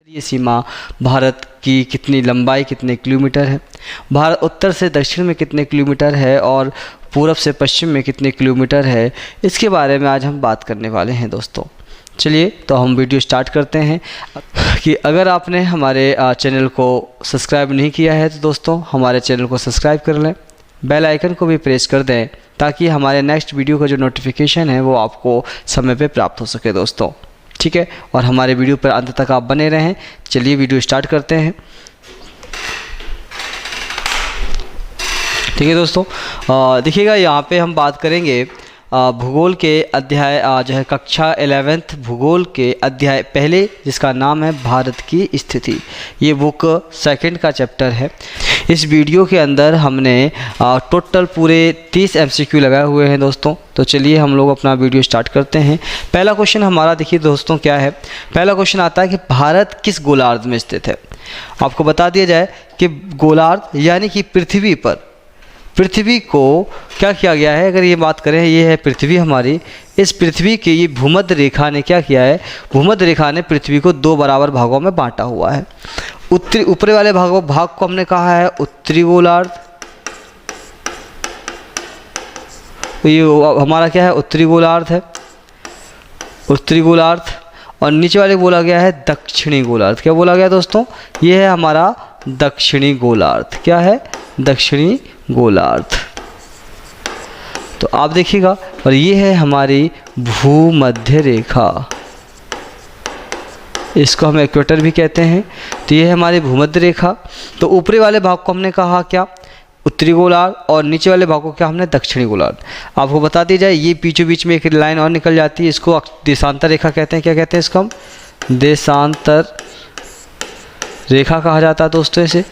ये सीमा भारत की कितनी लंबाई कितने किलोमीटर है, भारत उत्तर से दक्षिण में कितने किलोमीटर है और पूरब से पश्चिम में कितने किलोमीटर है, इसके बारे में आज हम बात करने वाले हैं दोस्तों। चलिए तो हम वीडियो स्टार्ट करते हैं। कि अगर आपने हमारे चैनल को सब्सक्राइब नहीं किया है तो दोस्तों हमारे चैनल को सब्सक्राइब कर लें, बेल आइकन को भी प्रेस कर दें ताकि हमारे नेक्स्ट वीडियो का जो नोटिफिकेशन है वो आपको समय पे प्राप्त हो सके दोस्तों, ठीक है। और हमारे वीडियो पर अंत तक आप बने रहें। चलिए वीडियो स्टार्ट करते हैं। ठीक है दोस्तों, देखिएगा यहाँ पे हम बात करेंगे भूगोल के अध्याय जो है कक्षा 11th भूगोल के अध्याय पहले, जिसका नाम है भारत की स्थिति। ये बुक सेकंड का चैप्टर है। इस वीडियो के अंदर हमने टोटल पूरे 30 MCQ लगाए हुए हैं दोस्तों। तो चलिए हम लोग अपना वीडियो स्टार्ट करते हैं। पहला क्वेश्चन हमारा देखिए दोस्तों क्या है। पहला क्वेश्चन आता है कि भारत किस गोलार्ध में स्थित है। आपको बता दिया जाए कि गोलार्ध यानी कि पृथ्वी को क्या किया गया है। अगर ये बात करें, ये है पृथ्वी हमारी, इस पृथ्वी की ये भूमध्य रेखा ने क्या किया है, भूमध्य रेखा ने पृथ्वी को 2 बराबर भागों में बांटा हुआ है। ऊपरी वाले भाग को हमने कहा है उत्तरी गोलार्ध, ये हमारा क्या है उत्तरी गोलार्ध है, उत्तरी गोलार्ध। और नीचे वाले बोला गया है दक्षिणी गोलार्ध। क्या बोला गया दोस्तों, ये है हमारा दक्षिणी गोलार्ध। क्या है, दक्षिणी गोलार्ध। तो आप देखिएगा, और ये है हमारी भूमध्य रेखा, इसको हम इक्वेटर भी कहते हैं। तो ये है हमारी भूमध्य रेखा। तो ऊपरी वाले भाग को हमने कहा क्या, उत्तरी गोलार्ध, और नीचे वाले भाग को क्या हमने दक्षिणी गोलार्ध। आपको बता दिया जाए, ये बीचों बीच में एक लाइन और निकल जाती है, इसको देशांतर रेखा कहते हैं। क्या कहते हैं इसको हम, देशांतर रेखा कहा जाता है दोस्तों इसे।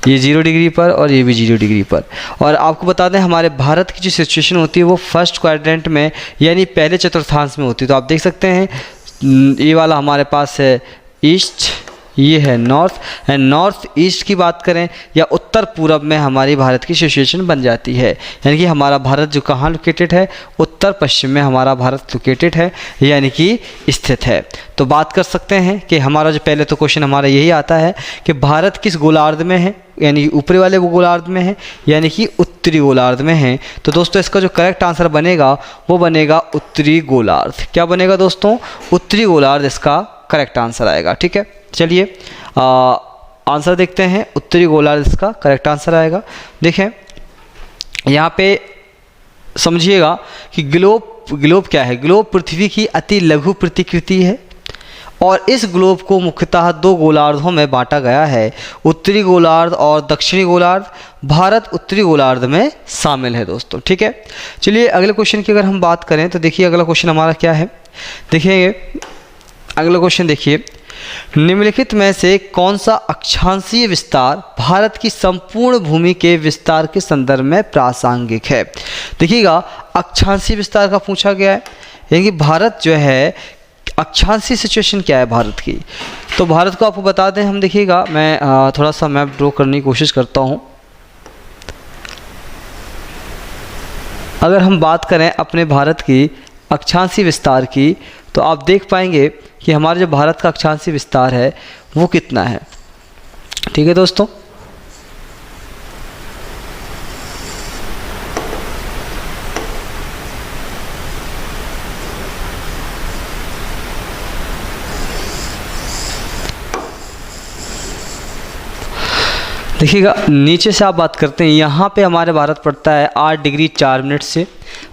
ये 0 डिग्री पर और ये भी 0 डिग्री पर। और आपको बता दें हमारे भारत की जो सिचुएशन होती है वो फर्स्ट क्वाड्रेंट में यानी पहले चतुर्थांश में होती है। तो आप देख सकते हैं ये वाला हमारे पास है ईस्ट, ये है नॉर्थ, एंड नॉर्थ ईस्ट की बात करें या उत्तर पूरब में हमारी भारत की सिचुएशन बन जाती है। यानी कि हमारा भारत जो कहाँ लोकेटेड है, उत्तर पश्चिम में हमारा भारत लोकेटेड है, यानी कि स्थित है। तो बात कर सकते हैं कि हमारा जो पहले तो क्वेश्चन हमारा यही आता है कि भारत किस गोलार्ध में है, यानी ऊपरी वाले वो गोलार्ध में है, यानी कि उत्तरी गोलार्ध में है। तो दोस्तों इसका जो करेक्ट आंसर बनेगा वो बनेगा उत्तरी गोलार्ध। क्या बनेगा दोस्तों, उत्तरी गोलार्ध इसका करेक्ट आंसर आएगा। ठीक है, चलिए आंसर देखते हैं। उत्तरी गोलार्ध इसका करेक्ट आंसर आएगा। देखें यहाँ पे समझिएगा कि ग्लोब क्या है। ग्लोब पृथ्वी की अति लघु प्रतिकृति है और इस ग्लोब को मुख्यतः 2 गोलार्धों में बांटा गया है, उत्तरी गोलार्ध और दक्षिणी गोलार्ध। भारत उत्तरी गोलार्ध में शामिल है दोस्तों। ठीक है, चलिए अगले क्वेश्चन की अगर हम बात करें तो देखिए अगला क्वेश्चन हमारा क्या है। देखिए अगला क्वेश्चन देखिए, निम्नलिखित में से कौन सा अक्षांशीय विस्तार भारत की संपूर्ण भूमि के विस्तार के संदर्भ में प्रासंगिक है। देखिएगा अक्षांशीय विस्तार का पूछा गया है, यानी कि भारत जो है अक्षांशीय सिचुएशन क्या है भारत की। तो भारत को आपको बता दें हम, देखिएगा मैं थोड़ा सा मैप ड्रॉ करने की कोशिश करता हूँ। अगर हम बात करें अपने भारत की अक्षांशीय विस्तार की तो आप देख पाएंगे कि हमारे जो भारत का अक्षांशीय विस्तार है वो कितना है। ठीक है दोस्तों, देखिएगा नीचे से आप बात करते हैं, यहाँ पे हमारे भारत पड़ता है 8 डिग्री 4 मिनट से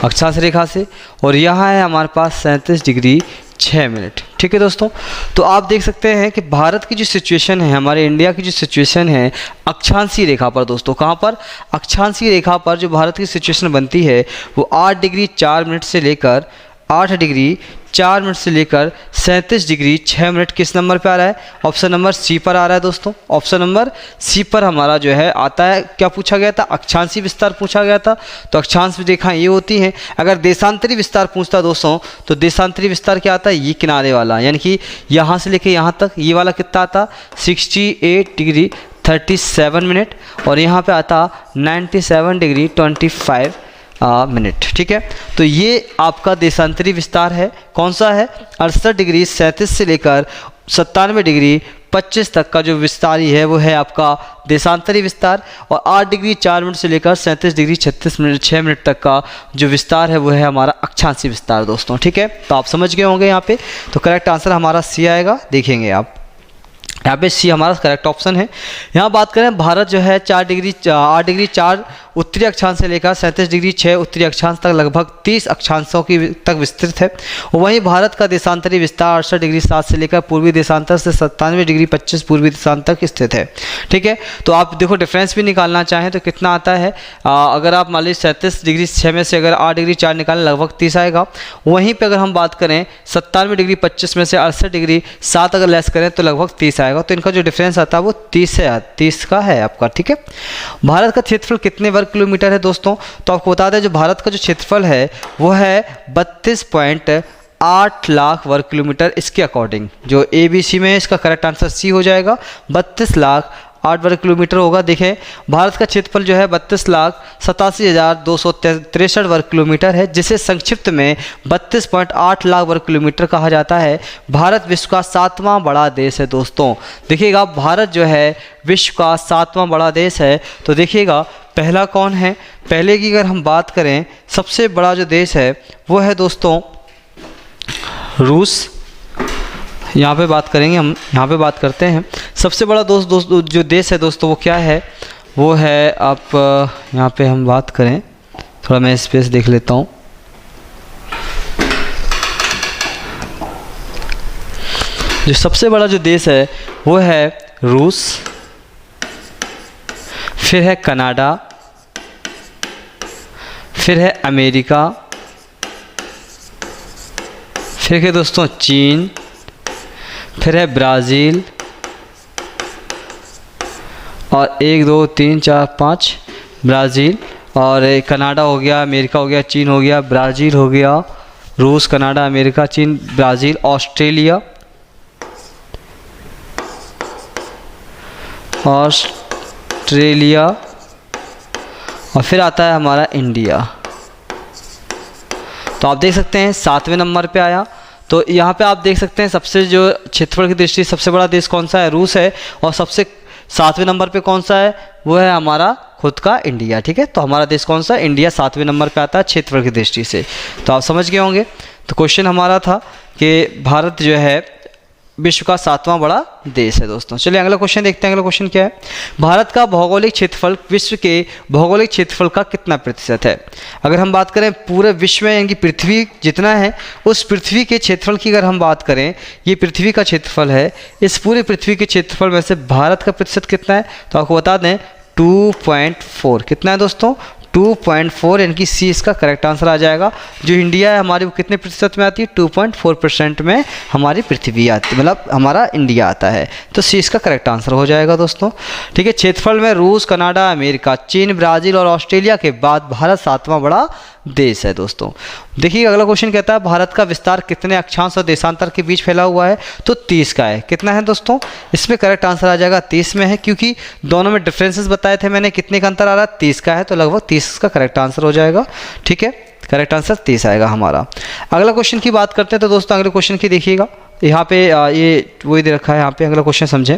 अक्षांश रेखा से, और यहाँ है हमारे पास 37 डिग्री 6 मिनट। ठीक है दोस्तों, तो आप देख सकते हैं कि भारत की जो सिचुएशन है, हमारे इंडिया की जो सिचुएशन है अक्षांशीय रेखा पर दोस्तों, कहाँ पर, अक्षांशीय रेखा पर जो भारत की सिचुएशन बनती है वो 8 डिग्री 4 मिनट से लेकर 8 डिग्री 4 मिनट से लेकर 37 डिग्री 6 मिनट किस नंबर पे आ रहा है, ऑप्शन नंबर सी पर आ रहा है दोस्तों। ऑप्शन नंबर सी पर हमारा जो है आता है। क्या पूछा गया था, अक्षांशीय विस्तार पूछा गया था। तो अक्षांश रेखा ये होती हैं। अगर देशांतरी विस्तार पूछता दोस्तों तो देशांतरी विस्तार क्या आता है, ये किनारे वाला, यानी कि यहाँ से लेके यहाँ तक ये वाला कितना आता, 68 डिग्री 37 मिनट, और यहाँ पे आता 97 डिग्री 25 मिनट। ठीक है, तो ये आपका देशांतरी विस्तार है। कौन सा है, 68 डिग्री 37 से लेकर 97 डिग्री 25 तक का जो विस्तार है वो है आपका देशांतरी विस्तार, और 8 डिग्री 4 मिनट से लेकर 37 डिग्री 36 मिनट 6 मिनट तक का जो विस्तार है वो है हमारा अक्षांशीय विस्तार दोस्तों। ठीक है, तो आप समझ गए होंगे यहाँ पे। तो करेक्ट आंसर हमारा सी आएगा, देखेंगे आप यहाँ पे सी हमारा करेक्ट ऑप्शन है। यहाँ बात करें भारत जो है 8 डिग्री 4 उत्तरी अक्षांश से लेकर 37 डिग्री 6 उत्तरी अक्षांश तक लगभग 30 अक्षांशों की तक विस्तृत है। वहीं भारत का देशांतरी विस्तार 68 डिग्री 7 से लेकर पूर्वी देशांतर से 97 डिग्री 25 पूर्वी देशांतर तक स्थित है। ठीक है, तो आप देखो डिफरेंस भी निकालना चाहें तो कितना आता है, अगर आप मान लीजिए 37 डिग्री 6 में से अगर 8 डिग्री 4 निकालें लगभग 30 आएगा। वहीं पर अगर हम बात करें 97 डिग्री 25 में से 68 डिग्री 7 अगर लेस करें तो लगभग 30 आएगा। तो इनका जो डिफरेंस आता है वो 30 का है आपका। ठीक है, भारत का क्षेत्रफल कितने वर्ग किलोमीटर है दोस्तों? तो आपको बता दें जो भारत का जो क्षेत्रफल है वो है 32.8 लाख वर्ग किलोमीटर। इसके अकॉर्डिंग जो ABC में है इसका करेक्ट आंसर सी हो जाएगा, 32,08,000 वर्ग किलोमीटर होगा। देखें भारत का क्षेत्रफल जो है 32,87,263 वर्ग किलोमीटर है, जिसे संक्षिप्त में 32.8 लाख वर्ग किलोमीटर कहा जाता है। भारत विश्व का 7वां बड़ा देश है दोस्तों। देखिएगा भारत जो है विश्व का 7वां बड़ा देश है। तो देखिएगा पहला कौन है, पहले की अगर हम बात करें सबसे बड़ा जो देश है वो है दोस्तों रूस। यहाँ पे बात करेंगे हम, यहाँ पे बात करते हैं सबसे बड़ा दोस्त जो देश है दोस्तों वो क्या है, वो है आप यहाँ पे हम बात करें, थोड़ा मैं स्पेस देख लेता हूँ। जो सबसे बड़ा जो देश है वो है रूस, फिर है कनाडा, फिर है अमेरिका, फिर है दोस्तों चीन, फिर है ब्राज़ील, और 1 2 3 4 5 ब्राज़ील और कनाडा हो गया, अमेरिका हो गया, चीन हो गया, ब्राज़ील हो गया, रूस, कनाडा, अमेरिका, चीन, ब्राज़ील, ऑस्ट्रेलिया, और फिर आता है हमारा इंडिया। तो आप देख सकते हैं 7वें नंबर पे आया। तो यहाँ पे आप देख सकते हैं सबसे जो क्षेत्रफल की दृष्टि सबसे बड़ा देश कौन सा है, रूस है, और सबसे 7वें नंबर पे कौन सा है, वो है हमारा खुद का इंडिया। ठीक है, तो हमारा देश कौन सा, इंडिया 7वें नंबर पे आता है क्षेत्रफल की दृष्टि से। तो आप समझ गए होंगे। तो क्वेश्चन हमारा था कि भारत जो है विश्व का 7वां बड़ा देश है दोस्तों। चलिए अगला क्वेश्चन देखते हैं। अगला क्वेश्चन क्या है, भारत का भौगोलिक क्षेत्रफल विश्व के भौगोलिक क्षेत्रफल का कितना प्रतिशत है? अगर हम बात करें पूरे विश्व में यानी कि पृथ्वी जितना है उस पृथ्वी के क्षेत्रफल की अगर हम बात करें, ये पृथ्वी का क्षेत्रफल है, इस पूरे पृथ्वी के क्षेत्रफल में से भारत का प्रतिशत कितना है? तो आपको बता दें 2.4। कितना है दोस्तों? 2.4, यानी कि सी इसका करेक्ट आंसर आ जाएगा। जो इंडिया है हमारी वो कितने प्रतिशत में आती है? 2.4% में हमारी पृथ्वी आती है, मतलब हमारा इंडिया आता है। तो सी इसका करेक्ट आंसर हो जाएगा दोस्तों। ठीक है, क्षेत्रफल में रूस, कनाडा, अमेरिका, चीन, ब्राज़ील और ऑस्ट्रेलिया के बाद भारत 7वां बड़ा देश है दोस्तों। देखिए अगला क्वेश्चन कहता है भारत का विस्तार कितने अक्षांश और देशांतर के बीच फैला हुआ है? तो 30 का है। कितना है दोस्तों? इसमें करेक्ट आंसर आ जाएगा 30 में है, क्योंकि दोनों में डिफरेंसेस बताए थे मैंने, कितने का अंतर आ रहा है, 30 का है। तो लगभग 30 का करेक्ट आंसर हो जाएगा। ठीक है, करेक्ट आंसर 30 आएगा हमारा। अगला क्वेश्चन की बात करते हैं। तो दोस्तों अगले क्वेश्चन की देखिएगा, यहाँ पे ये वही दे रखा है। यहाँ पे अगला क्वेश्चन समझें,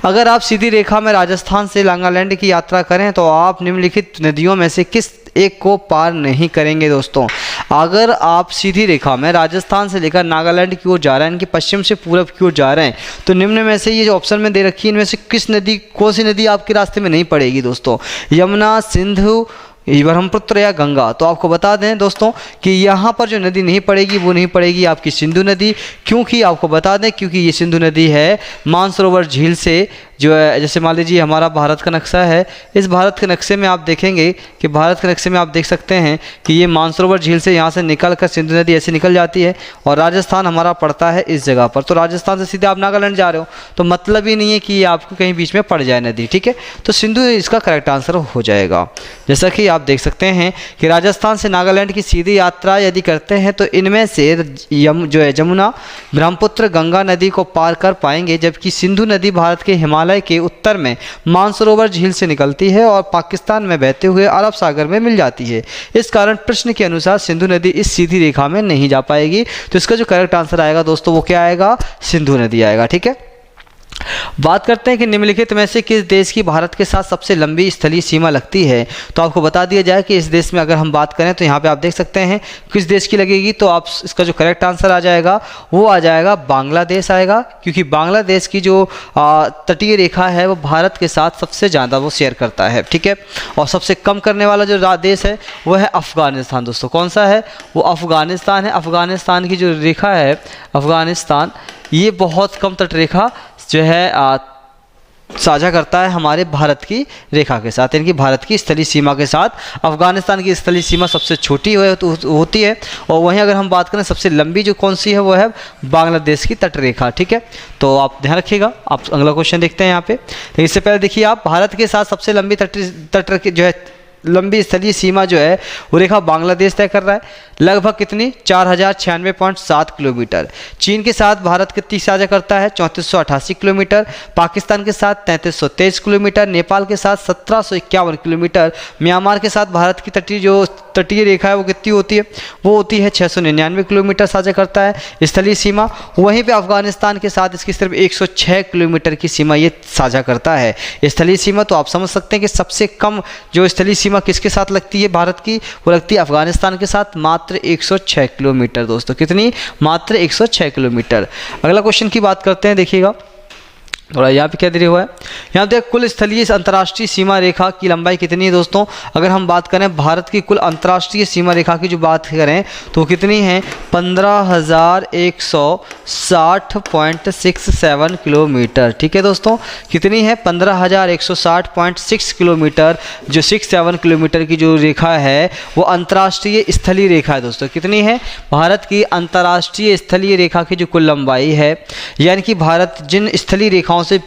अगर आप सीधी रेखा में राजस्थान से नागालैंड की यात्रा करें तो आप निम्नलिखित नदियों में से किस एक को पार नहीं करेंगे दोस्तों? अगर आप सीधी रेखा में राजस्थान से लेकर नागालैंड की ओर जा रहे हैं, इनकी पश्चिम से पूरब की ओर जा रहे हैं, तो निम्न में से ये जो ऑप्शन में दे रखी है इनमें से किस नदी, कौन सी नदी आपके रास्ते में नहीं पड़ेगी दोस्तों? यमुना, सिंधु, ब्रह्मपुत्र या गंगा? तो आपको बता दें दोस्तों कि यहाँ पर जो नदी नहीं पड़ेगी वो नहीं पड़ेगी आपकी सिंधु नदी। क्योंकि आपको बता दें क्योंकि ये सिंधु नदी है मानसरोवर झील से, जो है जैसे मान लीजिए हमारा भारत का नक्शा है, इस भारत के नक्शे में आप देखेंगे कि भारत के नक्शे में आप देख सकते हैं कि ये मानसरोवर झील से यहाँ से निकल कर सिंधु नदी ऐसे निकल जाती है, और राजस्थान हमारा पड़ता है इस जगह पर। तो राजस्थान से सीधे आप नागालैंड जा रहे हो, तो मतलब ही नहीं है कि ये आपको कहीं बीच में पड़ जाए नदी। ठीक है, तो सिंधु इसका करेक्ट आंसर हो जाएगा। जैसा कि आप देख सकते हैं कि राजस्थान से नागालैंड की सीधी यात्रा यदि करते हैं तो इनमें से जो है जमुना, ब्रह्मपुत्र, गंगा नदी को पार कर पाएंगे, जबकि सिंधु नदी भारत के हिमालय के उत्तर में मानसरोवर झील से निकलती है और पाकिस्तान में बहते हुए अरब सागर में मिल जाती है। इस कारण प्रश्न के अनुसार सिंधु नदी इस सीधी रेखा में नहीं जा पाएगी। तो इसका जो करेक्ट आंसर आएगा दोस्तों वो क्या आएगा? सिंधु नदी आएगा। ठीक है, बात करते हैं कि निम्नलिखित में से किस देश की भारत के साथ सबसे लंबी स्थलीय सीमा लगती है। तो आपको बता दिया जाए कि इस देश में अगर हम बात करें तो यहाँ पे आप देख सकते हैं किस देश की लगेगी। तो आप इसका जो करेक्ट आंसर आ जाएगा वो आ जाएगा बांग्लादेश आएगा, क्योंकि बांग्लादेश की जो तटीय रेखा है वो भारत के साथ सबसे ज़्यादा वो शेयर करता है, ठीक है। और सबसे कम करने वाला जो देश है वो है अफ़गानिस्तान। दोस्तों कौन सा है? वो अफ़गानिस्तान है। अफ़गानिस्तान की जो रेखा है अफ़गानिस्तान, ये बहुत कम तट रेखा जो है साझा करता है हमारे भारत की रेखा के साथ, यानी कि भारत की स्थलीय सीमा के साथ। अफ़गानिस्तान की स्थलीय सीमा सबसे छोटी होती है, और वहीं अगर हम बात करें सबसे लंबी जो कौन सी है वो है बांग्लादेश की तट रेखा, ठीक है। तो आप ध्यान रखिएगा। आप अगला क्वेश्चन देखते हैं यहाँ पे। तो इससे पहले देखिए आप, भारत के साथ सबसे लंबी तट जो है लंबी स्थलीय सीमा जो है वो रेखा बांग्लादेश तय कर रहा है। लगभग कितनी? 4096.7 किलोमीटर। चीन के साथ भारत कितनी साझा करता है? 3488 किलोमीटर। पाकिस्तान के साथ 3323 किलोमीटर। नेपाल के साथ 1751 किलोमीटर। म्यांमार के साथ भारत की तटीय रेखा है वो कितनी होती है? वो होती है 699 किलोमीटर साझा करता है स्थलीय सीमा। वहीं पे अफगानिस्तान के साथ इसकी सिर्फ 106 किलोमीटर की सीमा ये साझा करता है स्थलीय सीमा। तो आप समझ सकते हैं कि सबसे कम जो स्थलीय सीमा किसके साथ लगती है भारत की? वो लगती है अफगानिस्तान के साथ, मात्र 106 किलोमीटर। दोस्तों कितनी? मात्र 106 किलोमीटर। अगला क्वेश्चन की बात करते हैं, देखिएगा थोड़ा यहाँ पे क्या दिया हुआ है। यहाँ पे कुल स्थलीय अंतर्राष्ट्रीय सीमा रेखा की लंबाई कितनी है? दोस्तों अगर हम बात करें भारत की कुल अंतर्राष्ट्रीय सीमा रेखा की जो बात करें तो कितनी है? 15,160.67 किलोमीटर, ठीक है दोस्तों। कितनी है? 15,160.6 किलोमीटर। जो 67 किलोमीटर की जो रेखा है वो अंतर्राष्ट्रीय स्थलीय रेखा है। दोस्तों कितनी है? भारत की अंतर्राष्ट्रीय स्थलीय रेखा की जो कुल लंबाई है, यानी कि भारत जिन स्थलीय रेखाओं से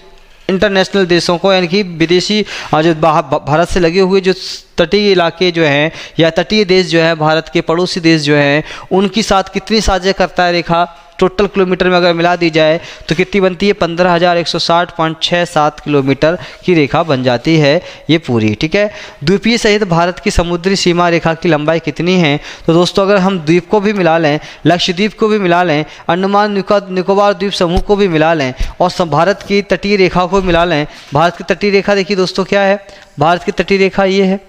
इंटरनेशनल देशों को, यानी कि विदेशी जो भारत से लगे हुए जो तटीय इलाके जो हैं या तटीय देश जो है, भारत के पड़ोसी देश जो हैं, उनकी साथ कितनी साझा करता है रेखा? टोटल किलोमीटर में अगर मिला दी जाए तो कितनी बनती है? 15,160.67 किलोमीटर की रेखा बन जाती है ये पूरी, ठीक है। द्वीपीय सहित भारत की समुद्री सीमा रेखा की लंबाई कितनी है? तो दोस्तों अगर हम द्वीप को भी मिला लें, लक्षद्वीप को भी मिला लें, अंडमान निकोबार द्वीप समूह को भी मिला लें और भारत की तटीय रेखा को मिला लें। भारत की तटीय रेखा देखिए दोस्तों क्या है? भारत की तटीय रेखा ये है,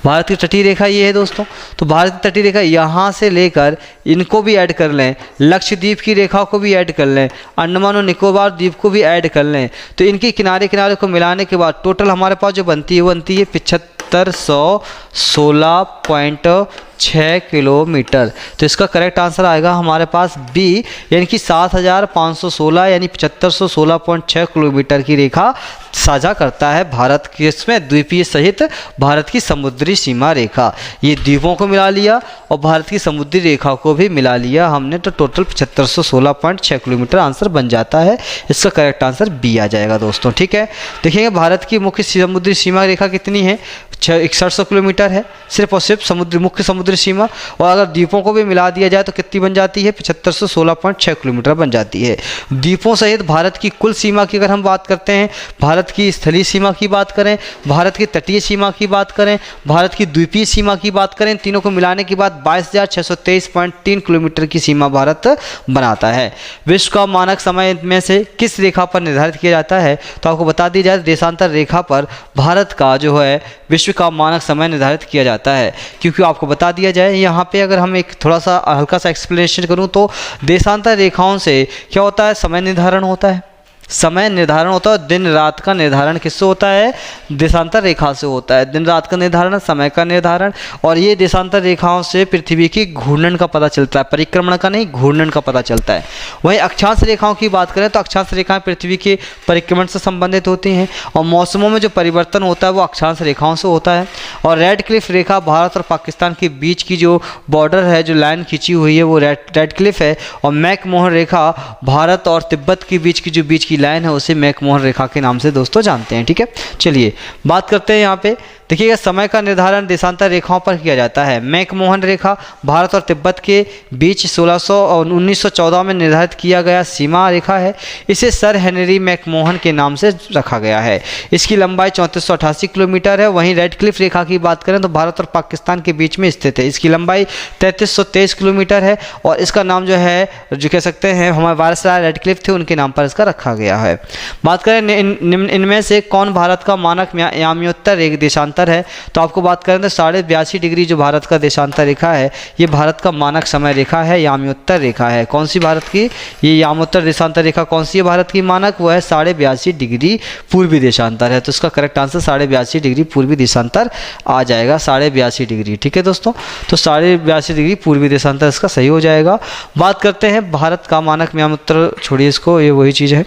भारत की तटीय रेखा ये है दोस्तों। तो भारत की तटीय रेखा यहाँ से लेकर इनको भी ऐड कर लें, लक्षद्वीप की रेखा को भी ऐड कर लें, अंडमान और निकोबार द्वीप को भी ऐड कर लें, तो इनके किनारे किनारे को मिलाने के बाद टोटल हमारे पास जो बनती है वो बनती है 7516.6 किलोमीटर। तो इसका करेक्ट आंसर आएगा हमारे पास बी, यानी कि 7516 यानी 7516.6 किलोमीटर की रेखा साझा करता है भारत के इसमें द्वीपीय सहित भारत की समुद्री सीमा रेखा। ये द्वीपों को मिला लिया और भारत की समुद्री रेखा को भी मिला लिया हमने, तो टोटल 7516.6 किलोमीटर आंसर बन जाता है। इसका करेक्ट आंसर बी आ जाएगा दोस्तों, ठीक है। देखिए भारत की मुख्य समुद्री सीमा रेखा कितनी है? 6100 किलोमीटर है सिर्फ और सिर्फ मुख्य समुद्री सीमा। और अगर द्वीपों को भी मिला दिया जाए तो कितनी बन जाती है? 7516.6 किलोमीटर बन जाती है। द्वीपों सहित भारत की कुल सीमा की अगर हम बात करते हैं, भारत की स्थलीय सीमा की बात करें, भारत की तटीय सीमा की बात करें, भारत की द्वीपीय सीमा की बात करें, तीनों को मिलाने के बाद 22,623.3 किलोमीटर की सीमा भारत बनाता है। विश्व का मानक समय में से किस रेखा पर निर्धारित किया जाता है? तो आपको बता दी जाए देशांतर रेखा पर भारत का जो है विश्व का मानक समय निर्धारित किया जाता है। क्योंकि आपको बता दिया जाए यहाँ पे अगर हम एक थोड़ा सा हल्का सा एक्सप्लेनेशन करूँ तो देशांतर रेखाओं से क्या होता है? समय निर्धारण होता है। समय निर्धारण होता है। दिन रात का निर्धारण किससे होता है? देशांतर रेखा से होता है। दिन रात का निर्धारण, समय का निर्धारण, और ये देशांतर रेखाओं से पृथ्वी की घूर्णन का पता चलता है, परिक्रमण का नहीं, घूर्णन का पता चलता है। वहीं अक्षांश रेखाओं की बात करें तो अक्षांश रेखाएं पृथ्वी के परिक्रमण से संबंधित होती हैं और मौसमों में जो परिवर्तन होता है वो अक्षांश रेखाओं से होता है। और रेड क्लिफ रेखा भारत और पाकिस्तान के बीच की जो बॉर्डर है, जो लाइन खींची हुई है वो रेड क्लिफ है। और मैकमोहन रेखा भारत और तिब्बत के बीच की जो लाइन है उसे मैकमोहन रेखा के नाम से दोस्तों जानते हैं, ठीक है। चलिए बात करते हैं यहाँ पे, देखिएगा समय का निर्धारण देशांतर रेखाओं पर किया जाता है। मैकमोहन रेखा भारत और तिब्बत के बीच 1914 में निर्धारित किया गया सीमा रेखा है। इसे सर हेनरी मैकमोहन के नाम से रखा गया है। इसकी लंबाई 3488 किलोमीटर है। वहीं रेड क्लिफ रेखा की बात करें तो भारत और पाकिस्तान के बीच में स्थित है। इसकी लंबाई 3323 किलोमीटर है और इसका नाम जो है जो कह सकते हैं हमारे वायसराय रेड क्लिफ थे उनके नाम पर इसका रखा गया है। बात करें इनमें से कौन भारत का मानक याम्योत्तर एक देशांतर है, तो आपको बात करें तो 82.5 डिग्री जो भारत का देशांतर रेखा है ये भारत का मानक समय रेखा है, याम्योत्तर रेखा है। कौन सी भारत की ये याम्योत्तर देशांतर रेखा कौन सी है भारत की मानक, वो है 82.5 डिग्री पूर्वी देशांतर है। तो इसका करेक्ट आंसर 82.5 डिग्री पूर्वी देशांतर आ जाएगा, 82.5 डिग्री। ठीक है दोस्तों, तो 82.5 डिग्री पूर्वी देशांतर इसका सही हो जाएगा। बात करते हैं भारत का मानक याम्योत्तर, छोड़िए इसको, ये वही चीज़ है।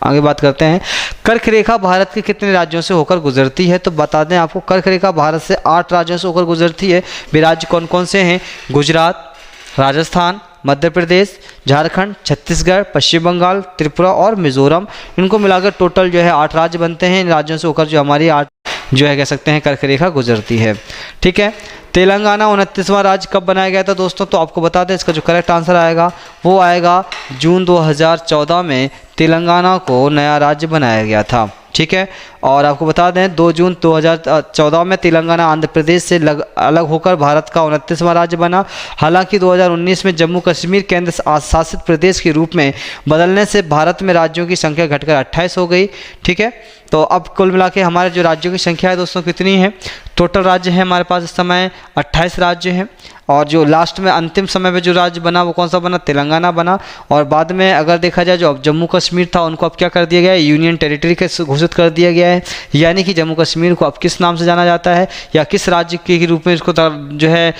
आगे बात करते हैं कर्क रेखा भारत के कितने राज्यों से होकर गुजरती है, तो बता दें आपको कर्क रेखा भारत से 8 राज्यों से होकर गुजरती है। वे राज्य कौन कौन से हैं, गुजरात, राजस्थान, मध्य प्रदेश, झारखंड, छत्तीसगढ़, पश्चिम बंगाल, त्रिपुरा और मिजोरम। इनको मिलाकर टोटल जो है 8 राज्य बनते हैं। इन राज्यों से होकर जो हमारी 8 जो है कह सकते हैं कर्क रेखा गुजरती है। ठीक है, तेलंगाना 29वां राज्य कब बनाया गया था दोस्तों, तो आपको बता दें इसका जो करेक्ट आंसर आएगा वो आएगा जून 2014 में तेलंगाना को नया राज्य बनाया गया था। ठीक है, और आपको बता दें 2 जून 2014 में तेलंगाना आंध्र प्रदेश से अलग होकर भारत का 29वां राज्य बना। हालांकि 2019 में जम्मू कश्मीर केंद्र शासित प्रदेश के रूप में बदलने से भारत में राज्यों की संख्या घटकर 28 हो गई। ठीक है, तो अब कुल मिला के हमारे जो राज्यों की संख्या है दोस्तों कितनी है, टोटल राज्य है हमारे पास इस समय 28 राज्य हैं। और जो लास्ट में अंतिम समय में जो राज्य बना वो कौन सा बना, तेलंगाना बना। और बाद में अगर देखा जाए जो अब जम्मू कश्मीर था उनको अब क्या कर दिया गया है, यूनियन टेरिटरी के घोषित कर दिया गया है। यानी कि जम्मू कश्मीर को अब किस नाम से जाना जाता है या किस राज्य के रूप में इसको जो है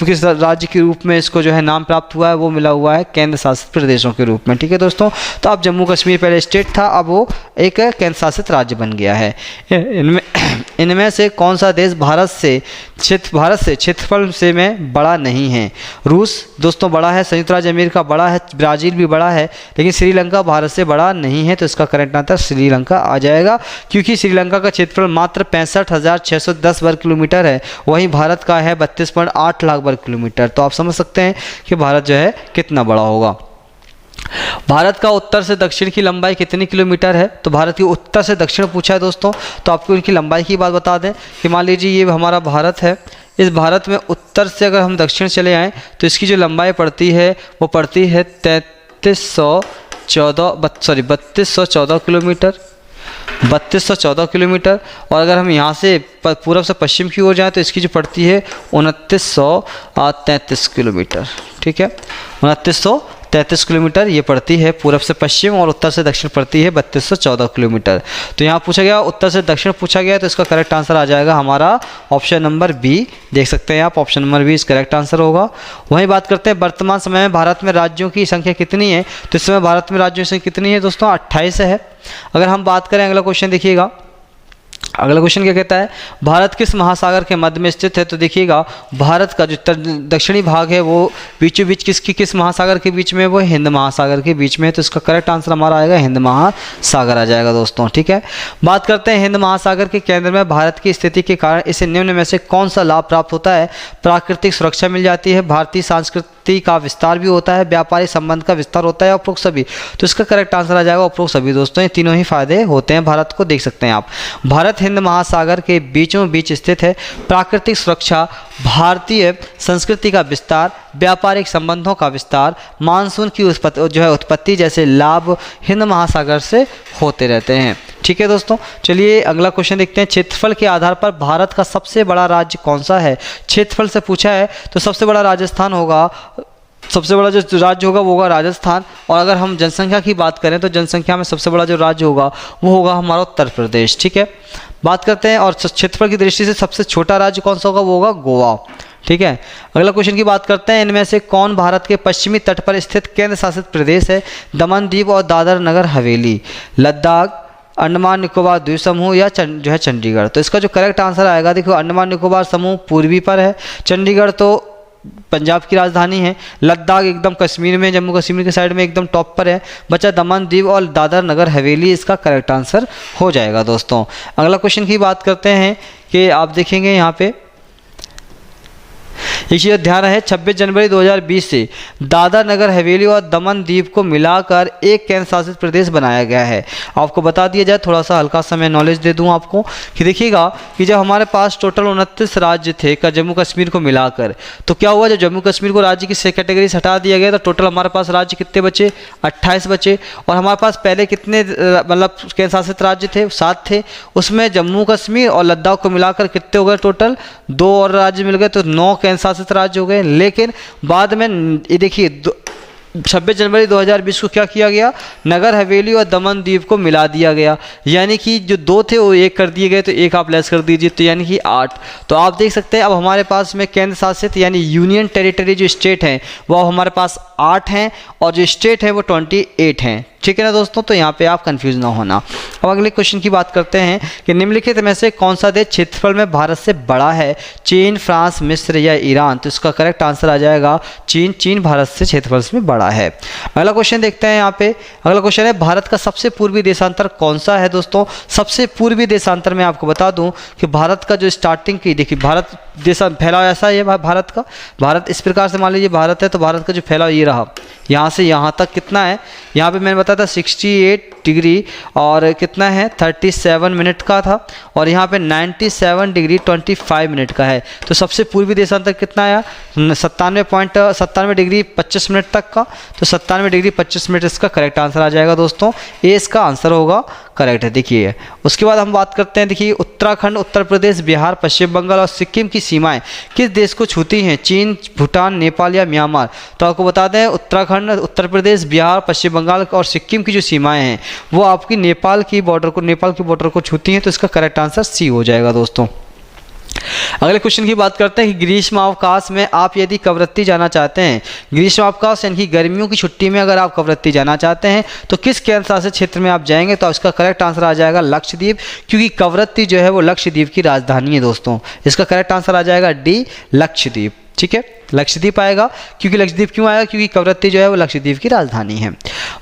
किस राज्य के रूप में इसको जो है नाम प्राप्त हुआ है, वो मिला हुआ है केंद्र शासित प्रदेशों के रूप में। ठीक है दोस्तों, तो अब जम्मू कश्मीर पहले स्टेट था, अब वो एक केंद्र शासित राज्य बन गया है। इनमें से कौन सा देश भारत से क्षेत्रफल से में बड़ा नहीं है, रूस दोस्तों बड़ा है, संयुक्त राज्य अमेरिका बड़ा है, ब्राज़ील भी बड़ा है, लेकिन श्रीलंका भारत से बड़ा नहीं है। तो इसका करेक्ट आंसर श्रीलंका आ जाएगा, क्योंकि श्रीलंका का क्षेत्रफल मात्र 65,610 वर्ग किलोमीटर है, वहीं भारत का है 32.8 लाख वर्ग किलोमीटर। तो आप समझ सकते हैं कि भारत जो है कितना बड़ा होगा। भारत का उत्तर से दक्षिण की लंबाई कितनी किलोमीटर है, तो भारत की उत्तर से दक्षिण पूछा है दोस्तों, तो आपको इनकी लंबाई की बात बता दें कि मान लीजिए ये हमारा भारत है, इस भारत में उत्तर से अगर हम दक्षिण चले आएँ तो इसकी जो लंबाई पड़ती है वो पड़ती है 3214 किलोमीटर, 3214 किलोमीटर। और अगर हम यहाँ से पूर्व से पश्चिम की ओर जाएँ तो इसकी जो पड़ती है 2933 किलोमीटर। ठीक है, 2933 किलोमीटर ये पड़ती है पूर्व से पश्चिम, और उत्तर से दक्षिण पड़ती है 3214 किलोमीटर। तो यहाँ पूछा गया उत्तर से दक्षिण पूछा गया, तो इसका करेक्ट आंसर आ जाएगा हमारा ऑप्शन नंबर बी। देख सकते हैं आप, ऑप्शन नंबर बी इस करेक्ट आंसर होगा। वहीं बात करते हैं वर्तमान समय में भारत में राज्यों की संख्या कितनी है, तो इस समय भारत में राज्यों की संख्या कितनी है दोस्तों, 28 है। अगर हम बात करें अगला क्वेश्चन देखिएगा, अगला क्वेश्चन क्या कहता है, भारत किस महासागर के मध्य में स्थित है, तो देखिएगा भारत का जो दक्षिणी भाग है वो बीचों बीच किस महासागर के बीच में, वो हिंद महासागर के बीच में है। तो इसका करेक्ट आंसर हमारा आएगा हिंद महासागर आ जाएगा दोस्तों। ठीक है, बात करते हैं हिंद महासागर के केंद्र में भारत की स्थिति के कारण इसे निम्न में से कौन सा लाभ प्राप्त होता है, प्राकृतिक सुरक्षा मिल जाती है, भारतीय संस्कृति का विस्तार भी होता है, व्यापारिक संबंध का विस्तार होता है, उपरोक्त सभी। तो इसका करेक्ट आंसर आ जाएगा उपरोक्त सभी दोस्तों, ये तीनों ही फायदे होते हैं भारत को। देख सकते हैं आप, भारत हिंद महासागर के बीचों बीच स्थित है, प्राकृतिक सुरक्षा, भारतीय संस्कृति का विस्तार, व्यापारिक संबंधों का विस्तार, मानसून की उत्पत्ति जैसे लाभ हिंद महासागर से होते रहते हैं। ठीक है दोस्तों, चलिए अगला क्वेश्चन देखते हैं। क्षेत्रफल के आधार पर भारत का सबसे बड़ा राज्य कौन सा है, क्षेत्रफल से पूछा है तो सबसे बड़ा राजस्थान होगा, सबसे बड़ा जो राज्य होगा वो होगा राजस्थान। और अगर हम जनसंख्या की बात करें तो जनसंख्या में सबसे बड़ा जो राज्य होगा वो होगा हमारा उत्तर प्रदेश। ठीक है, बात करते हैं, और क्षेत्रफल की दृष्टि से सबसे छोटा राज्य कौन सा होगा, वो होगा गोवा। ठीक है, अगला क्वेश्चन की बात करते हैं, इनमें से कौन भारत के पश्चिमी तट पर स्थित केंद्र शासित प्रदेश है, दमन दीव और दादर नगर हवेली, लद्दाख, अंडमान निकोबार द्वीप समूह या जो है चंडीगढ़। तो इसका जो करेक्ट आंसर आएगा, देखो अंडमान निकोबार समूह पूर्वी पर है, चंडीगढ़ तो पंजाब की राजधानी है। लद्दाख एकदम कश्मीर में, जम्मू कश्मीर के साइड में एकदम टॉप पर है। बचा दमन दीव और दादर नगर हवेली, इसका करेक्ट आंसर हो जाएगा दोस्तों। अगला क्वेश्चन की बात करते हैं कि आप देखेंगे यहाँ पे एक चीज़ ध्यान रहे, 26 जनवरी 2020 से दादर नगर हवेली और दमन दीव को मिलाकर एक केंद्र शासित प्रदेश बनाया गया है। आपको बता दिया जाए, थोड़ा सा हल्का सा मैं नॉलेज दे दूं आपको कि देखिएगा कि जब हमारे पास टोटल 29 राज्य थे का जम्मू कश्मीर को मिलाकर, तो क्या हुआ, जब जम्मू कश्मीर को राज्य की कैटेगरी से हटा दिया गया तो टोटल हमारे पास राज्य कितने बचे, 28 बचे। और हमारे पास पहले कितने मतलब केंद्र शासित राज्य थे, 7 थे। उसमें जम्मू कश्मीर और लद्दाख को मिलाकर कितने हो गए, टोटल 2 और राज्य मिल गए, तो 9 केंद्र शासित राज्य हो गए। लेकिन बाद में ये देखिए 26 जनवरी 2020 को क्या किया गया, नगर हवेली और दमन दीव को मिला दिया गया, यानी कि जो 2 थे वो 1 कर दिए गए, तो 1 आप लेस कर दीजिए, तो यानी कि 8। तो आप देख सकते हैं अब हमारे पास में केंद्र शासित यानी यूनियन टेरिटरी जो स्टेट हैं वो अब हमारे पास 8 हैं और जो स्टेट है वो 28 हैं। ठीक है ना दोस्तों, तो यहाँ पे आप कंफ्यूज ना होना। अब अगले क्वेश्चन की बात करते हैं कि निम्नलिखित में से कौन सा देश क्षेत्रफल में भारत से बड़ा है, चीन, फ्रांस, मिस्र या ईरान। तो इसका करेक्ट आंसर आ जाएगा चीन। चीन भारत से क्षेत्रफल में बड़ा है। अगला क्वेश्चन देखते हैं यहाँ पे। अगला क्वेश्चन है भारत का सबसे पूर्वी देशांतर कौन सा है दोस्तों। सबसे पूर्वी देशांतर में आपको बता दूं कि भारत का जो स्टार्टिंग की, देखिए भारत देश फैलाव ऐसा है भारत का, भारत इस प्रकार से मान लीजिए भारत है, तो भारत का जो फैलाव ये रहा, यहाँ से यहाँ तक कितना है, यहाँ पे मैंने बताया था 68 डिग्री और कितना है 37 मिनट का था, और यहाँ पे 97 डिग्री 25 मिनट का है। तो सबसे पूर्वी देशांतर कितना आया, 97 डिग्री 25 मिनट तक का, तो 97 डिग्री 25 मिनट इसका करेक्ट आंसर आ जाएगा दोस्तों। ए इसका आंसर होगा, करेक्ट है। देखिए उसके बाद हम बात करते हैं, देखिए उत्तराखंड, उत्तर प्रदेश, बिहार, पश्चिम बंगाल और सिक्किम की सीमाएं किस देश को छूती हैं, चीन, भूटान, नेपाल या म्यांमार। तो आपको बता दें उत्तराखंड, उत्तर प्रदेश, बिहार, पश्चिम बंगाल और सिक्किम की जो सीमाएं हैं वो आपकी नेपाल की बॉर्डर को छूती हैं। तो इसका करेक्ट आंसर सी हो जाएगा दोस्तों। अगले क्वेश्चन की बात करते हैं कि ग्रीष्म अवकाश में आप यदि कवरत्ती जाना चाहते हैं, ग्रीष्म अवकाश यानी कि गर्मियों की छुट्टी में अगर आप कवरत्ती जाना चाहते हैं तो किस केंद्र शासित क्षेत्र में आप जाएंगे। तो इसका करेक्ट आंसर आ जाएगा लक्षद्वीप, क्योंकि कवरत्ती जो है वो लक्षद्वीप की राजधानी है दोस्तों। इसका करेक्ट आंसर आ जाएगा डी, लक्षद्वीप। ठीक है, लक्षद्वीप आएगा, क्योंकि लक्षद्वीप क्यों आएगा, क्योंकि कवरत्ती जो है वो लक्षद्वीप की राजधानी है।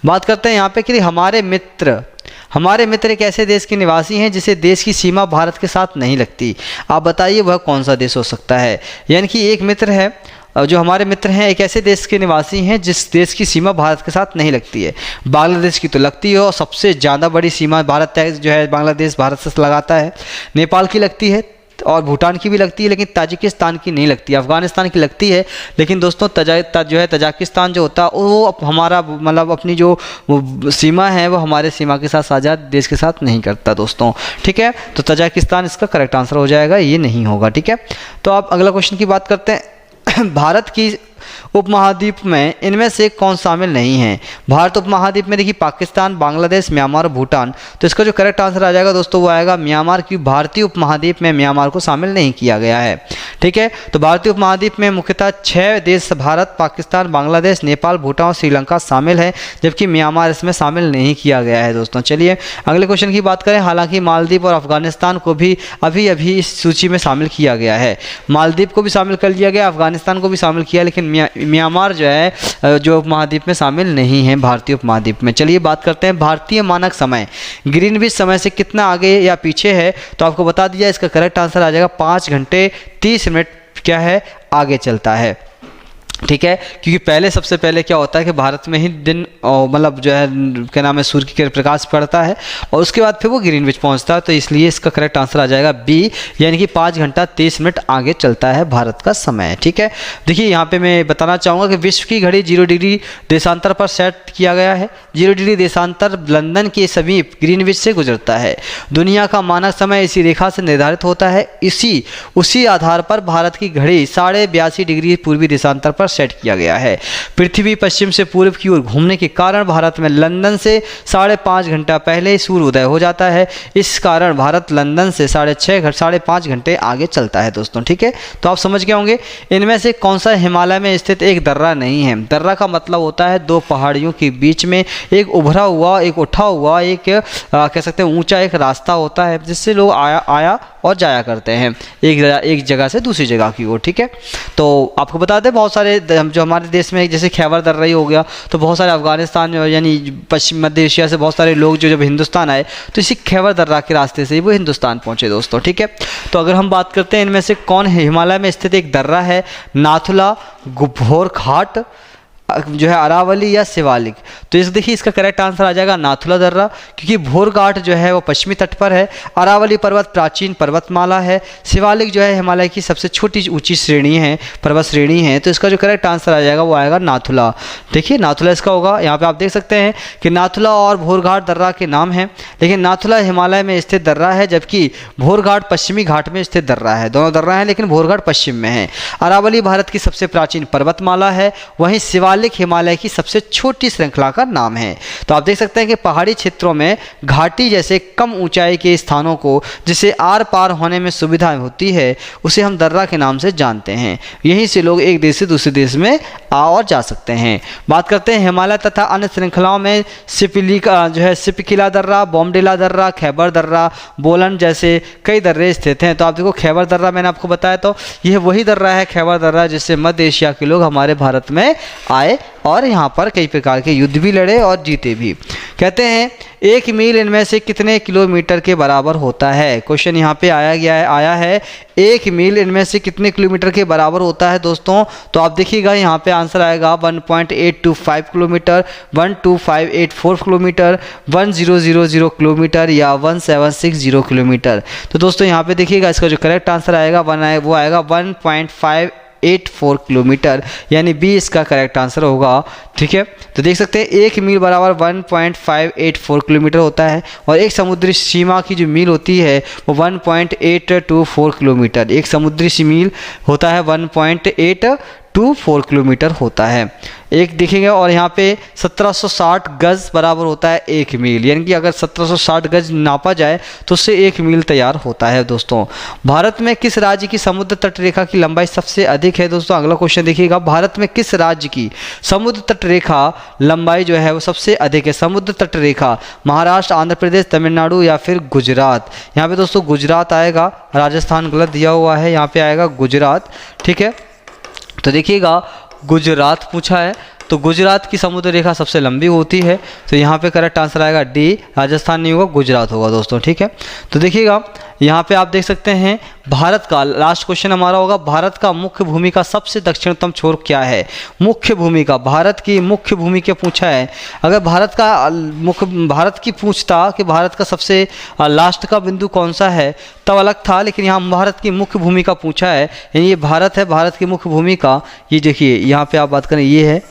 बात करते हैं यहाँ पे कि हमारे मित्र एक ऐसे देश के निवासी हैं जिसे देश की सीमा भारत के साथ नहीं लगती। आप बताइए वह कौन सा देश हो सकता है। यानी कि एक मित्र है, जो हमारे मित्र हैं एक ऐसे देश के निवासी हैं जिस देश की सीमा भारत के साथ नहीं लगती है। बांग्लादेश की तो लगती है और सबसे ज़्यादा बड़ी सीमा भारत जो है बांग्लादेश भारत से लगाता है। नेपाल की लगती है और भूटान की भी लगती है, लेकिन ताजिकिस्तान की नहीं लगती। अफगानिस्तान की लगती है, लेकिन दोस्तों तजाकिस्तान जो होता है वो हमारा मतलब अपनी जो सीमा है वो हमारे सीमा के साथ साझा देश के साथ नहीं करता दोस्तों। ठीक है, तो तजाकिस्तान इसका करेक्ट आंसर हो जाएगा, ये नहीं होगा। ठीक है, तो आप अगला क्वेश्चन की बात करते हैं। भारत की उपमहाद्वीप में इनमें से कौन शामिल नहीं है। भारत उपमहाद्वीप में देखिए पाकिस्तान, बांग्लादेश, म्यांमार, भूटान। तो इसका जो करेक्ट आंसर आ जाएगा दोस्तों वो आएगा म्यांमार, की भारतीय उपमहाद्वीप में म्यांमार को शामिल नहीं किया गया है। ठीक है, तो भारतीय उपमहाद्वीप में मुख्यतः 6 देश भारत, पाकिस्तान, बांग्लादेश, नेपाल, भूटान और श्रीलंका शामिल है, जबकि म्यांमार इसमें शामिल नहीं किया गया है दोस्तों। चलिए अगले क्वेश्चन की बात करें। हालांकि मालदीव और अफगानिस्तान को भी अभी इस सूची में शामिल किया गया है। मालदीव को भी शामिल कर लिया गया, अफगानिस्तान को भी शामिल किया, लेकिन म्यांमार जो है जो उपमहाद्वीप में शामिल नहीं है भारतीय उपमहाद्वीप में। चलिए बात करते हैं भारतीय मानक समय ग्रीनविच समय से कितना आगे या पीछे है। तो आपको बता दिया इसका करेक्ट आंसर आ जाएगा 5 घंटे 30 मिनट क्या है आगे चलता है। ठीक है, क्योंकि पहले सबसे पहले क्या होता है कि भारत में ही दिन मतलब जो है क्या नाम है सूर्य की प्रकाश पड़ता है और उसके बाद फिर वो ग्रीनविच पहुंचता है। तो इसलिए इसका करेक्ट आंसर आ जाएगा बी, यानी कि 5 घंटा 30 मिनट आगे चलता है भारत का समय। ठीक है, देखिए यहाँ पे मैं बताना चाहूँगा कि विश्व की घड़ी 0 डिग्री देशांतर पर सेट किया गया है। 0 डिग्री देशांतर लंदन के समीप ग्रीनविच से गुजरता है। दुनिया का मानक समय इसी रेखा से निर्धारित होता है। उसी आधार पर भारत की घड़ी 82.5 डिग्री पूर्वी देशांतर पर सेट किया गया है। पृथ्वी पश्चिम से पूर्व की ओर घूमने के कारण भारत में लंदन से 5.5 घंटा पहले सूर्य उदय हो जाता है। इस कारण भारत लंदन से 5.5 घंटे आगे चलता है दोस्तों। ठीक है, तो आप समझ गए होंगे इनमें से कौन सा हिमालय में स्थित एक दर्रा नहीं है। दर्रा का मतलब होता है 2 पहाड़ियों के बीच में एक उभरा हुआ, एक उठा हुआ, एक कह सकते हैं ऊंचा एक रास्ता होता है जिससे लोग आया और जाया करते हैं एक जगह से दूसरी जगह की ओर। ठीक है, तो आपको बता दें बहुत सारे जो हमारे देश में जैसे खैबर दर्रा ही हो गया, तो बहुत सारे अफगानिस्तान यानी पश्चिम मध्य एशिया से बहुत सारे लोग जो जब हिंदुस्तान आए तो इसी खैबर दर्रा के रास्ते से ही वो हिंदुस्तान पहुँचे दोस्तों। ठीक है, तो अगर हम बात करते हैं इनमें से कौन है, हिमालय में स्थित एक दर्रा है नाथुला घोरघाट जो है अरावली या शिवालिक, तो इस देखिए इसका करेक्ट आंसर आ जाएगा नाथुला दर्रा, क्योंकि घोरघाट जो है वो पश्चिमी तट पर है, अरावली पर्वत प्राचीन पर्वतमाला है, शिवालिक जो है हिमालय की सबसे छोटी ऊंची श्रेणी है, पर्वत श्रेणी है, तो इसका जो करेक्ट आंसर आ जाएगा वो आएगा नाथुला। देखिए नाथुला इसका होगा, यहाँ पे आप देख सकते हैं कि नाथुला और घोरघाट दर्रा के नाम हैं, लेकिन नाथुला हिमालय में स्थित दर्रा है जबकि घोरघाट पश्चिमी घाट में स्थित दर्रा है। दोनों दर्रा हैं लेकिन घोरघाट पश्चिम में है। अरावली भारत की सबसे प्राचीन पर्वतमाला है, वहीं शिवालिक हिमालय की सबसे छोटी श्रृंखला का नाम है। तो आप देख सकते हैं कि पहाड़ी क्षेत्रों में घाटी जैसे कम ऊंचाई के स्थानों को जिसे आर पार होने में सुविधा होती है उसे हम दर्रा के नाम से जानते हैं। यहीं से लोग एक देश से दूसरे देश में आ और जा सकते हैं। बात करते हैं हिमालय तथा अन्य श्रृंखलाओं में सिपकिला दर्रा, बोमडिला दर्रा, खैबर दर्रा, बोलन जैसे कई दर्रे स्थित हैं। तो आप देखो खैबर दर्रा मैंने आपको बताया, तो यह वही दर्रा है खैबर दर्रा जिससे मध्य एशिया के लोग हमारे भारत में आए और यहाँ पर कई प्रकार के युद्ध भी लड़े और जीते भी। कहते हैं 1 मील इनमें से कितने किलोमीटर के बराबर होता है। क्वेश्चन यहाँ पे आया है 1 मील इनमें से कितने किलोमीटर के बराबर होता है दोस्तों। तो आप देखिएगा यहाँ पे आंसर आएगा 1.825 किलोमीटर, 12584 किलोमीटर, 1000 किलोमीटर या 1760 किलोमीटर। तो दोस्तों यहाँ पे देखिएगा इसका जो करेक्ट आंसर आएगा वो आएगा 1.584 किलोमीटर, यानी बी इसका करेक्ट आंसर होगा। ठीक है, तो देख सकते हैं 1 मील बराबर 1.584 किलोमीटर होता है और एक समुद्री सीमा की जो मील होती है वो 1.824 किलोमीटर, एक समुद्री सी मील होता है 1.824 किलोमीटर होता है एक देखेंगे। और यहाँ पे 1760 गज बराबर होता है 1 मील, यानी कि अगर 1760 गज नापा जाए तो उससे 1 मील तैयार होता है दोस्तों। भारत में किस राज्य की समुद्र तट रेखा की लंबाई सबसे अधिक है दोस्तों। अगला क्वेश्चन देखिएगा, भारत में किस राज्य की समुद्र तट रेखा लंबाई जो है वो सबसे अधिक है। समुद्र तट रेखा महाराष्ट्र, आंध्र प्रदेश, तमिलनाडु या फिर गुजरात। यहाँ पे दोस्तों गुजरात आएगा, राजस्थान गलत दिया हुआ है, यहाँ पे आएगा गुजरात। ठीक है, तो देखिएगा गुजरात पूछा है, तो गुजरात की समुद्र रेखा सबसे लंबी होती है, तो यहाँ पे करेक्ट आंसर आएगा डी, राजस्थान नहीं होगा गुजरात होगा दोस्तों। ठीक है, तो देखिएगा यहाँ पे आप देख सकते हैं भारत का लास्ट क्वेश्चन हमारा होगा, भारत का मुख्य भूमि का सबसे दक्षिणतम छोर क्या है। मुख्य भूमि का, भारत की मुख्य भूमि क्या पूछा है। अगर भारत की पूछता कि भारत का सबसे लास्ट का बिंदु कौन सा है तब अलग था, लेकिन यहाँ भारत की मुख्य भूमि का पूछा है, यानी ये भारत है, भारत की मुख्य भूमि का ये देखिए यहाँ पे आप बात करें ये है,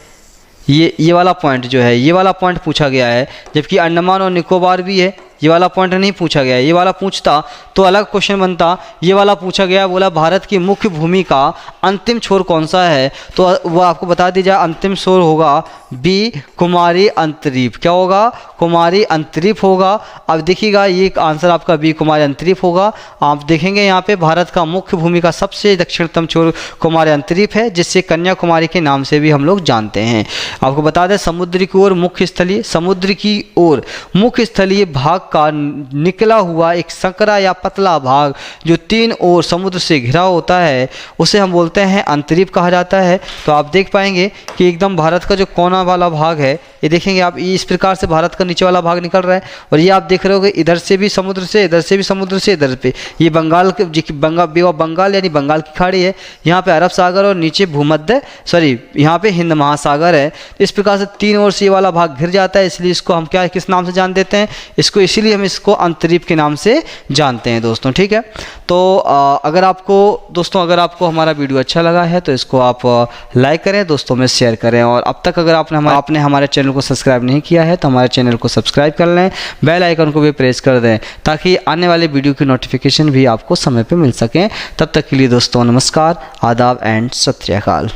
ये वाला पॉइंट जो है ये वाला पॉइंट पूछा गया है, जबकि अंडमान और निकोबार भी है, ये वाला पॉइंट नहीं पूछा गया है। ये वाला पूछता तो अलग क्वेश्चन बनता, ये वाला पूछा गया, बोला भारत की मुख्य भूमि का अंतिम छोर कौन सा है, तो वो आपको बता दीजिए अंतिम छोर होगा बी, कुमारी अंतरीप। क्या होगा, कुमारी अंतरीप होगा। अब देखिएगा ये आंसर आपका बी, कुमारी अंतरीप होगा। आप देखेंगे यहाँ पे भारत का मुख्य भूमि का सबसे दक्षिणतम छोर कुमारी अंतरीप है, जिससे कन्याकुमारी के नाम से भी हम लोग जानते हैं। आपको बता दें समुद्र की ओर मुख्य स्थलीय, समुद्र की ओर मुख्य स्थलीय भाग का निकला हुआ एक संकरा या पतला भाग जो 3 ओर समुद्र से घिरा होता है उसे हम बोलते हैं अंतरीप कहा जाता है। तो आप देख पाएंगे कि एकदम भारत का जो कोना वाला भाग है, ये देखेंगे आप, इस प्रकार से भारत का नीचे वाला भाग निकल रहा है, और ये आप देख रहे हो इधर से भी समुद्र से, इधर से भी समुद्र से, इधर पे ये बंगाल बंगाल यानी बंगाल की खाड़ी है, यहाँ पे अरब सागर और नीचे यहाँ पे हिंद महासागर है। इस प्रकार से 3 ओर से ये वाला भाग घिर जाता है, इसलिए इसको हम किस नाम से जान देते हैं, इसीलिए हम इसको अंतरीप के नाम से जानते हैं दोस्तों। ठीक है, तो अगर आपको हमारा वीडियो अच्छा लगा है तो इसको आप लाइक करें, दोस्तों में शेयर करें, और अब तक अगर आपने हमारे चैनल को सब्सक्राइब नहीं किया है तो हमारे चैनल को सब्सक्राइब कर लें, बेल आइकन को भी प्रेस कर दें ताकि आने वाले वीडियो की नोटिफिकेशन भी आपको समय पे मिल सकें। तब तक के लिए दोस्तों नमस्कार, आदाब एंड सत श्री अकाल।